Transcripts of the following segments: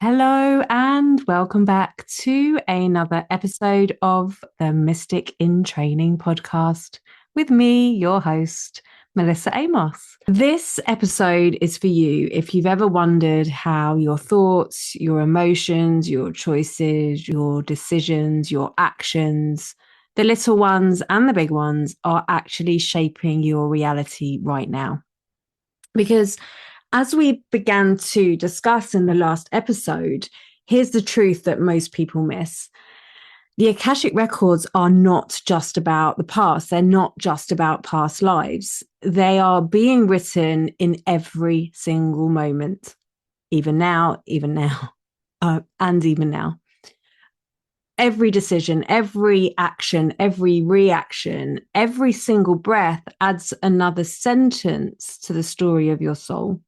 Hello, and welcome back to another episode of the Mystic in Training podcast with me, your host, Melissa Amos. This episode is for you if you've ever wondered how your thoughts, your emotions, your choices, your decisions, your actions, the little ones and the big ones, are actually shaping your reality right now. Because as we began to discuss in the last episode, here's the truth that most people miss. The Akashic records are not just about the past. They're not just about past lives. They are being written in every single moment, even now, and even now. Every decision, every action, every reaction, every single breath adds another sentence to the story of your soul.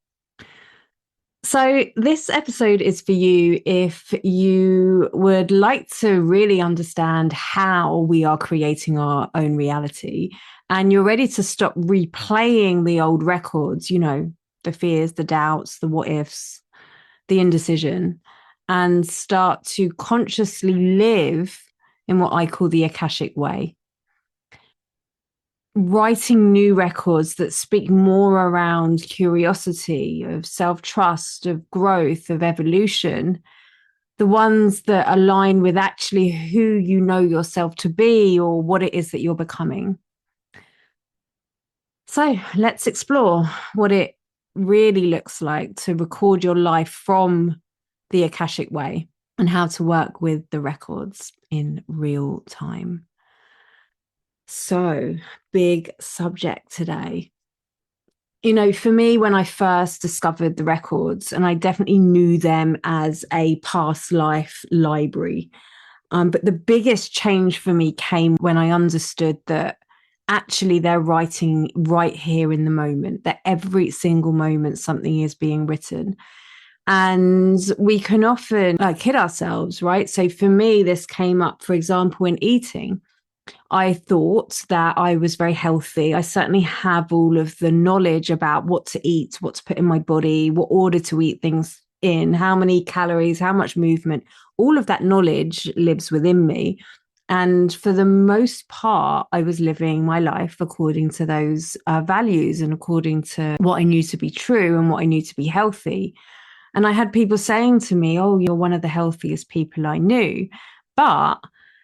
So, this episode is for you if you would like to really understand how we are creating our own reality and you're ready to stop replaying the old records, the fears, the doubts, the what ifs, the indecision, and start to consciously live in what I call the Akashic Way. Writing new records that speak more around curiosity, of self-trust, of growth, of evolution, the ones that align with actually who you know yourself to be or what it is that you're becoming. So let's explore what it really looks like to record your life from the Akashic Way and how to work with the records in real time. So, big subject today. For me, when I first discovered the records, and I definitely knew them as a past life library, but the biggest change for me came when I understood that actually they're writing right here in the moment, that every single moment something is being written. And we can often kid ourselves, right? So for me, this came up, for example, in eating. I thought that I was very healthy. I certainly have all of the knowledge about what to eat, what to put in my body, what order to eat things in, how many calories, how much movement. All of that knowledge lives within me. And for the most part, I was living my life according to those values and according to what I knew to be true and what I knew to be healthy. And I had people saying to me, "Oh, you're one of the healthiest people I knew." But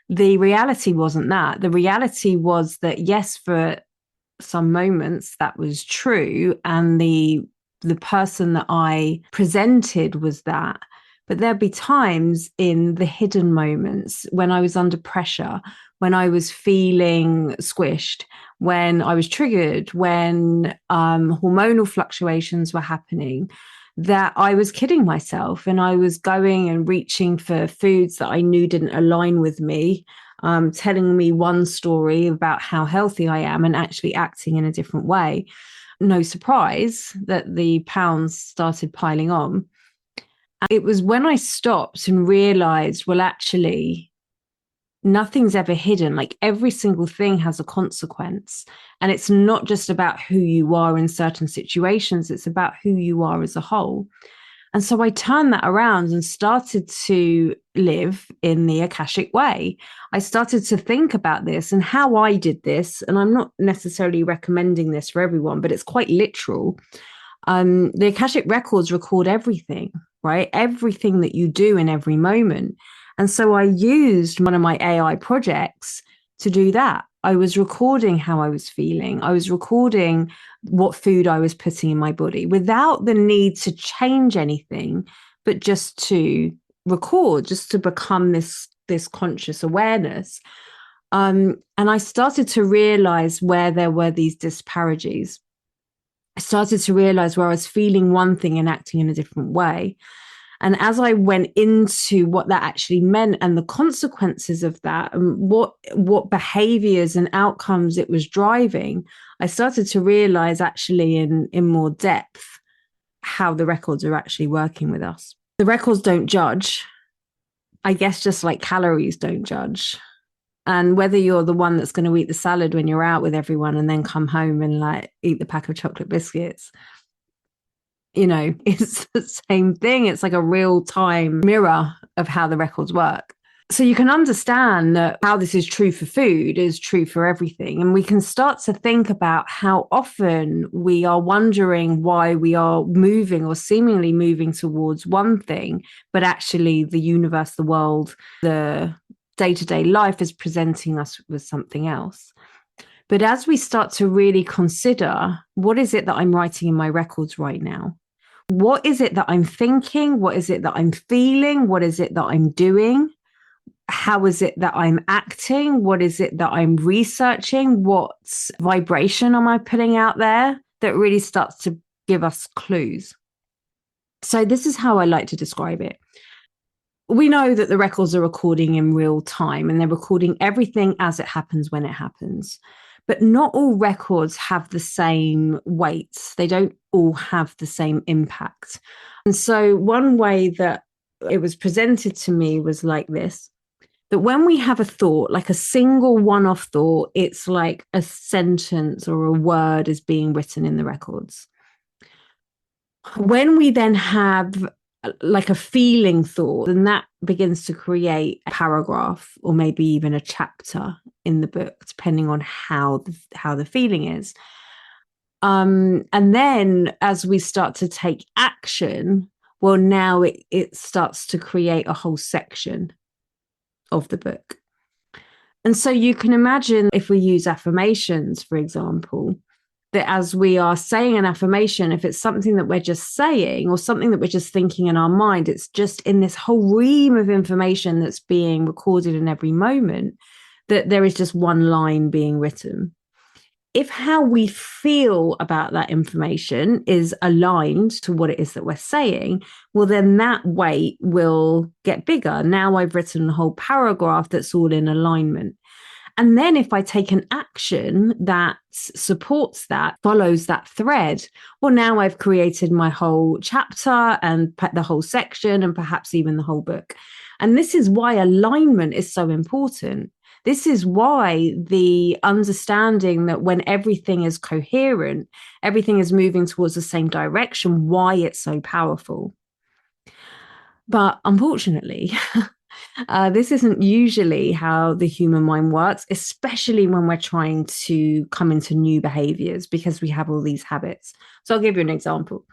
the reality wasn't that. The reality was that, yes, for some moments that was true. And the person that I presented was that. But there'd be times in the hidden moments when I was under pressure, when I was feeling squished, when I was triggered, when hormonal fluctuations were happening, that I was kidding myself and I was going and reaching for foods that I knew didn't align with me, telling me one story about how healthy I am and actually acting in a different way. No surprise that the pounds started piling on. It was when I stopped and realized, well, actually, nothing's ever hidden. Like every single thing has a consequence. And it's not just about who you are in certain situations, it's about who you are as a whole. And so I turned that around and started to live in the Akashic Way. I started to think about this and how I did this. And I'm not necessarily recommending this for everyone, but it's quite literal. The Akashic records record everything, right? Everything that you do in every moment. And so I used one of my AI projects to do that. I was recording how I was feeling. I was recording what food I was putting in my body without the need to change anything, but just to record, just to become this conscious awareness. And I started to realize where there were these disparities. I started to realize where I was feeling one thing and acting in a different way. And as I went into what that actually meant and the consequences of that and what behaviors and outcomes it was driving, I started to realize actually in more depth how the records are actually working with us. The records don't judge. I guess just like calories don't judge. And whether you're the one that's going to eat the salad when you're out with everyone and then come home and like eat the pack of chocolate biscuits, It's the same thing. It's like a real time mirror of how the records work. So you can understand that how this is true for food is true for everything. And we can start to think about how often we are wondering why we are moving or seemingly moving towards one thing, but actually the universe, the world, the day-to-day life is presenting us with something else. But as we start to really consider, what is it that I'm writing in my records right now? What is it that I'm thinking? What is it that I'm feeling? What is it that I'm doing? How is it that I'm acting? What is it that I'm researching? What vibration am I putting out there that really starts to give us clues? So this is how I like to describe it. We know that the records are recording in real time and they're recording everything as it happens when it happens. But not all records have the same weight. They don't all have the same impact. And so one way that it was presented to me was like this, that when we have a thought, like a single one-off thought, it's like a sentence or a word is being written in the records. When we then have like a feeling thought, then that begins to create a paragraph or maybe even a chapter in the book, depending on how the feeling is. And then as we start to take action, well, now it starts to create a whole section of the book. And so you can imagine, if we use affirmations, for example, that as we are saying an affirmation, if it's something that we're just saying or something that we're just thinking in our mind, it's just in this whole ream of information that's being recorded in every moment, that there is just one line being written. If how we feel about that information is aligned to what it is that we're saying, well, then that weight will get bigger. Now I've written a whole paragraph that's all in alignment. And then if I take an action that supports that, follows that thread, well, now I've created my whole chapter and the whole section and perhaps even the whole book. And this is why alignment is so important. This is why the understanding that when everything is coherent, everything is moving towards the same direction, why it's so powerful. But unfortunately, this isn't usually how the human mind works, especially when we're trying to come into new behaviors because we have all these habits. So I'll give you an example.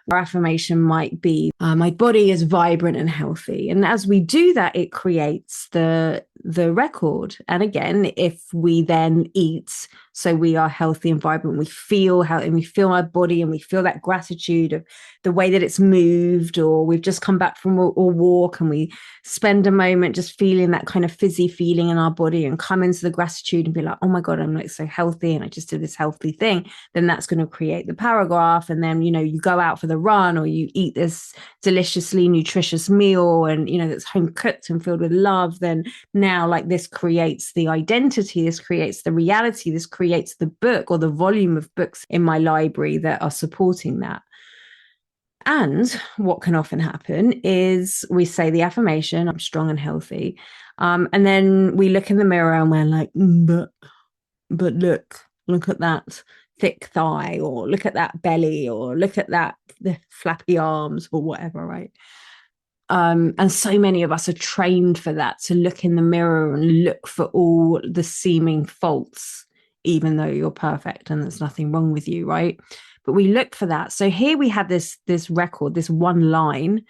Our affirmation might be, my body is vibrant and healthy. And as we do that, it creates the record. And again, if we then eat, so we are healthy and vibrant, we feel healthy and we feel our body and we feel that gratitude of the way that it's moved, or we've just come back from a walk and we spend a moment just feeling that kind of fizzy feeling in our body and come into the gratitude and be like, oh my God, I'm like so healthy and I just did this healthy thing. Then that's going to create the paragraph. And then, you go out for the run or you eat this deliciously nutritious meal and, that's home cooked and filled with love. Then now like this creates the identity, this creates the reality, this creates the book or the volume of books in my library that are supporting that. And what can often happen is we say the affirmation, I'm strong and healthy. And then we look in the mirror and we're like, but look at that thick thigh, or look at that belly, or look at the flappy arms or whatever, right? And so many of us are trained for that, to look in the mirror and look for all the seeming faults, even though you're perfect and there's nothing wrong with you, right? But we look for that. So here we have this record, this one line,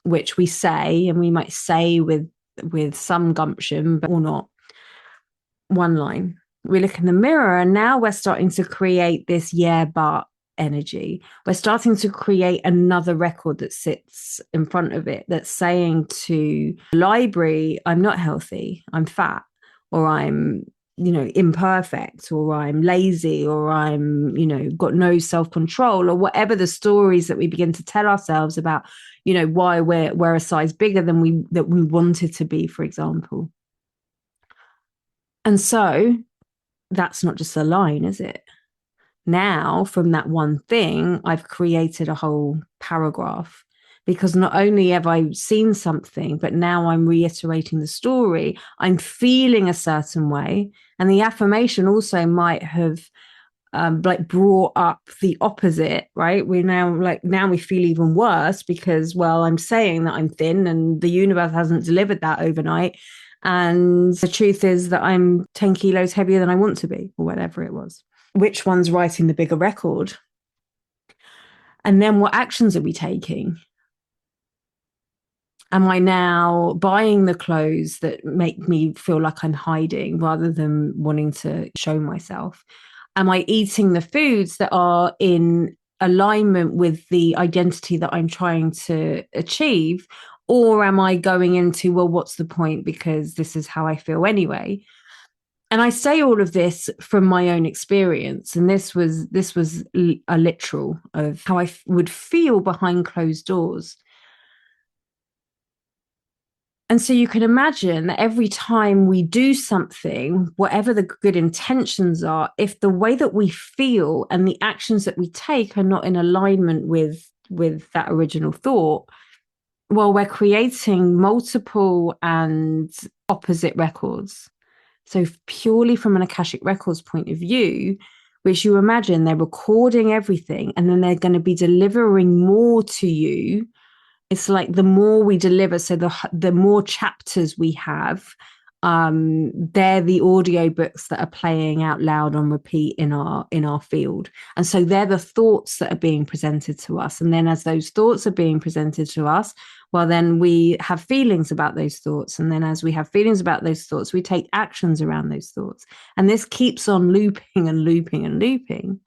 which we say, and we might say with some gumption, but or not. One line. We look in the mirror, and now we're starting to create this but energy. We're starting to create another record that sits in front of it that's saying to the library, I'm not healthy, I'm fat, or I'm imperfect, or I'm lazy, or I'm got no self-control, or whatever the stories that we begin to tell ourselves about why we're a size bigger than we wanted to be, for example. And so that's not just a line, is it? Now, from that one thing, I've created a whole paragraph, because not only have I seen something, but now I'm reiterating the story. I'm feeling a certain way. And the affirmation also might have like brought up the opposite, right? We're now like, now we feel even worse because, well, I'm saying that I'm thin and the universe hasn't delivered that overnight. And the truth is that I'm 10 kilos heavier than I want to be, or whatever it was. Which one's writing the bigger record? And then what actions are we taking? Am I now buying the clothes that make me feel like I'm hiding rather than wanting to show myself? Am I eating the foods that are in alignment with the identity that I'm trying to achieve? Or am I going into, well, what's the point? Because this is how I feel anyway. And I say all of this from my own experience. And this was a literal of how I would feel behind closed doors. And so you can imagine that every time we do something, whatever the good intentions are, if the way that we feel and the actions that we take are not in alignment with that original thought, well, we're creating multiple and opposite records. So purely from an Akashic Records point of view, which you imagine they're recording everything and then they're going to be delivering more to you. It's like the more we deliver, so the more chapters we have, they're the audio books that are playing out loud on repeat in our field. And so they're the thoughts that are being presented to us. And then as those thoughts are being presented to us, well, then we have feelings about those thoughts. And then as we have feelings about those thoughts, we take actions around those thoughts. And this keeps on looping and looping and looping.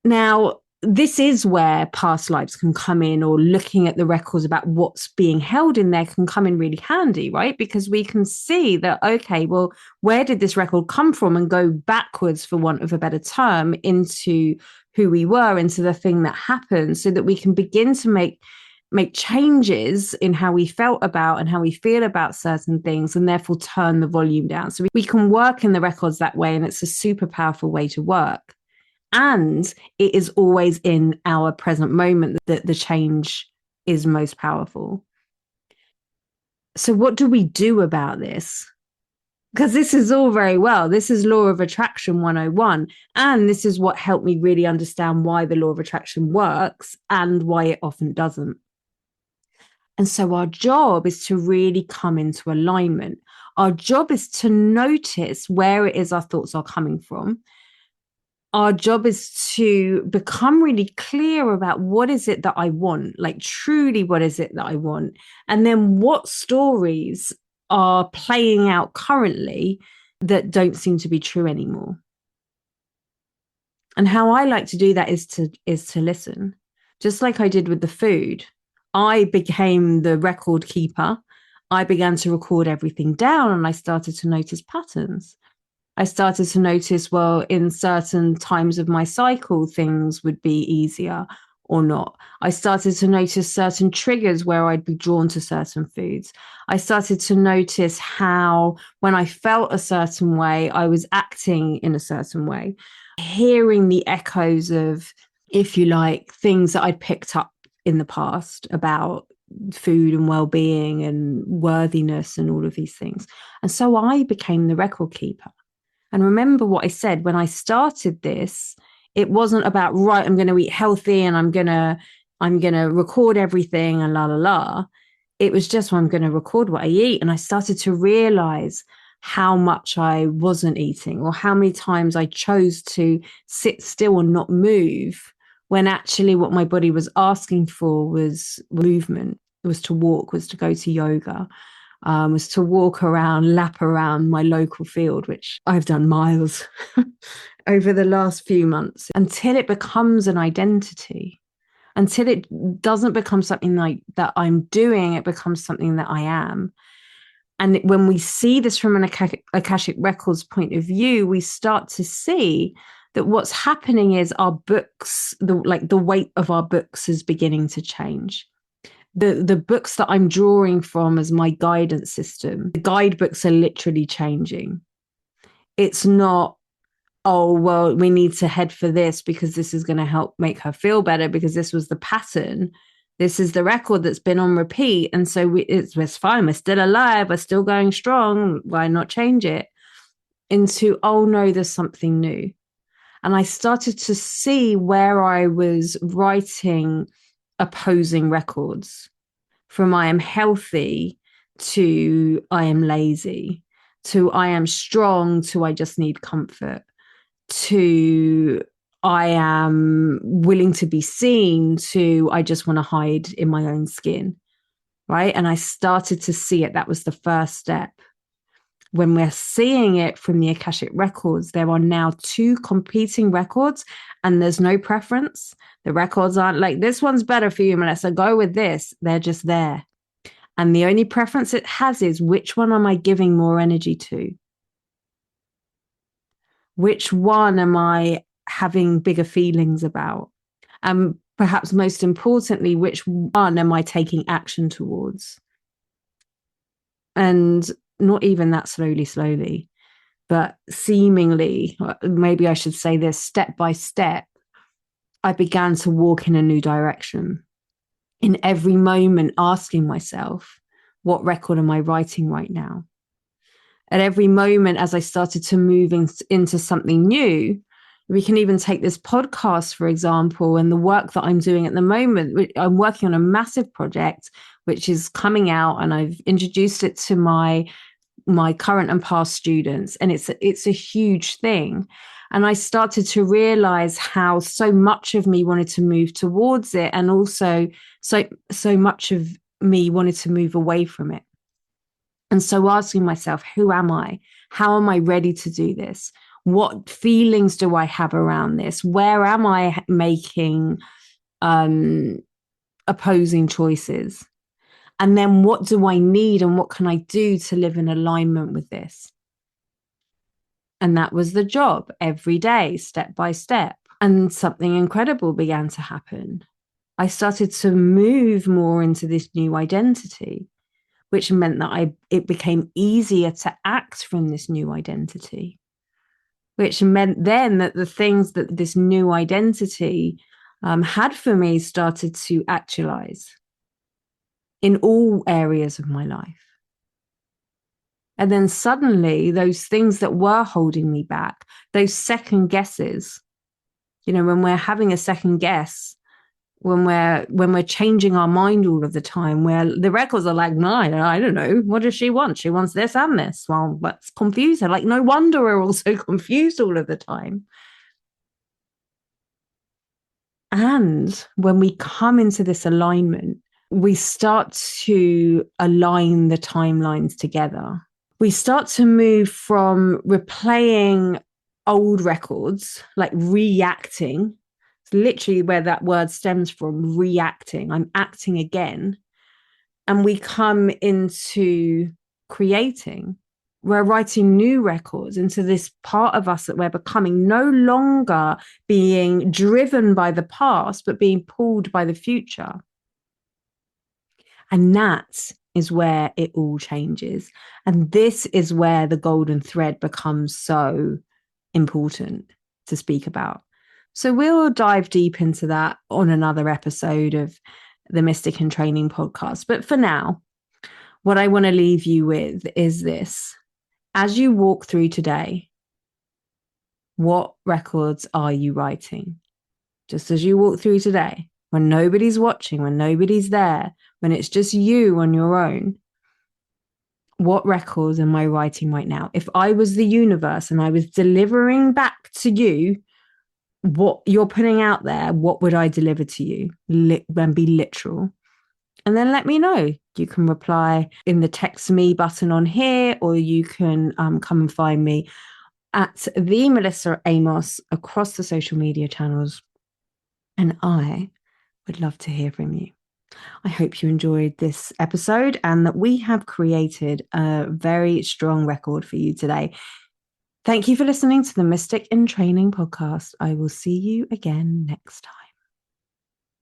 Now, this is where past lives can come in, or looking at the records about what's being held in there can come in really handy, right? Because we can see that, okay, well, where did this record come from, and go backwards, for want of a better term, into who we were, into the thing that happened, so that we can begin to make changes in how we felt about and how we feel about certain things, and therefore turn the volume down. So we can work in the records that way, and it's a super powerful way to work. And it is always in our present moment that the change is most powerful. So what do we do about this? Because this is all very well. This is Law of Attraction 101. And this is what helped me really understand why the Law of Attraction works and why it often doesn't. And so our job is to really come into alignment. Our job is to notice where it is our thoughts are coming from. Our job is to become really clear about what is it that I want, like truly what is it that I want? And then what stories are playing out currently that don't seem to be true anymore. And how I like to do that is to listen, just like I did with the food. I became the record keeper. I began to record everything down, and I started to notice patterns. I started to notice, well, in certain times of my cycle, things would be easier or not. I started to notice certain triggers where I'd be drawn to certain foods. I started to notice how, when I felt a certain way, I was acting in a certain way. Hearing the echoes of, if you like, things that I'd picked up in the past about food and well-being and worthiness and all of these things. And so I became the record keeper. And remember what I said when I started this, it wasn't about, right, I'm going to eat healthy and I'm going to record everything and la, la, la. It was just, well, I'm going to record what I eat. And I started to realize how much I wasn't eating, or how many times I chose to sit still and not move, when actually what my body was asking for was movement. It was to walk, was to go to yoga. Was to walk around, lap around my local field, which I've done miles over the last few months, until it becomes an identity, until it doesn't become something like that I'm doing, it becomes something that I am. And when we see this from an Akashic Records point of view, we start to see that what's happening is our books, the weight of our books is beginning to change. The books that I'm drawing from as my guidance system, the guidebooks are literally changing. It's not, oh, well, we need to head for this because this is going to help make her feel better, because this was the pattern. This is the record that's been on repeat. And so it's fine. We're still alive. We're still going strong. Why not change it? Into, oh, no, there's something new. And I started to see where I was writing opposing records, from I am healthy to I am lazy, to I am strong to I just need comfort, to I am willing to be seen to I just want to hide in my own skin. Right. And I started to see it. That was the first step. When we're seeing it from the Akashic records, there are now two competing records and there's no preference. The records aren't like, this one's better for you, Melissa, go with this. They're just there. And the only preference it has is, which one am I giving more energy to? Which one am I having bigger feelings about? And perhaps most importantly, which one am I taking action towards? And not even that slowly, but seemingly, maybe I should say this, step by step, I began to walk in a new direction. In every moment, asking myself, what record am I writing right now? At every moment, as I started to move into something new, we can even take this podcast, for example, and the work that I'm doing at the moment. I'm working on a massive project, which is coming out, and I've introduced it to my current and past students. And it's a huge thing. And I started to realize how so much of me wanted to move towards it. And also so much of me wanted to move away from it. And so asking myself, who am I? How am I ready to do this? What feelings do I have around this? Where am I making opposing choices? And then what do I need and what can I do to live in alignment with this? And that was the job every day, step by step. And something incredible began to happen. I started to move more into this new identity, which meant that it became easier to act from this new identity, which meant then that the things that this new identity had for me started to actualize in all areas of my life. And then suddenly those things that were holding me back, those second guesses, when we're having a second guess, when we're changing our mind all of the time, where the records are like, no, I don't know, what does she want? She wants this and this. Well, let's confuse her. Like, no wonder we're all so confused all of the time. And when we come into this alignment, we start to align the timelines together. We start to move from replaying old records, like reacting. It's literally where that word stems from, reacting. I'm acting again. And we come into creating. We're writing new records into this part of us that we're becoming, no longer being driven by the past, but being pulled by the future. And that is where it all changes. And this is where the golden thread becomes so important to speak about. So we'll dive deep into that on another episode of the Mystic in Training podcast. But for now, what I want to leave you with is this. As you walk through today, what records are you writing? Just as you walk through today, when nobody's watching, when nobody's there, when it's just you on your own, what records am I writing right now? If I was the universe and I was delivering back to you what you're putting out there, what would I deliver to you? And be literal. And then let me know. You can reply in the text me button on here, or you can come and find me at the Melissa Amos across the social media channels. And I would love to hear from you. I hope you enjoyed this episode and that we have created a very strong record for you today. Thank you for listening to the Mystic in Training podcast. I will see you again next time.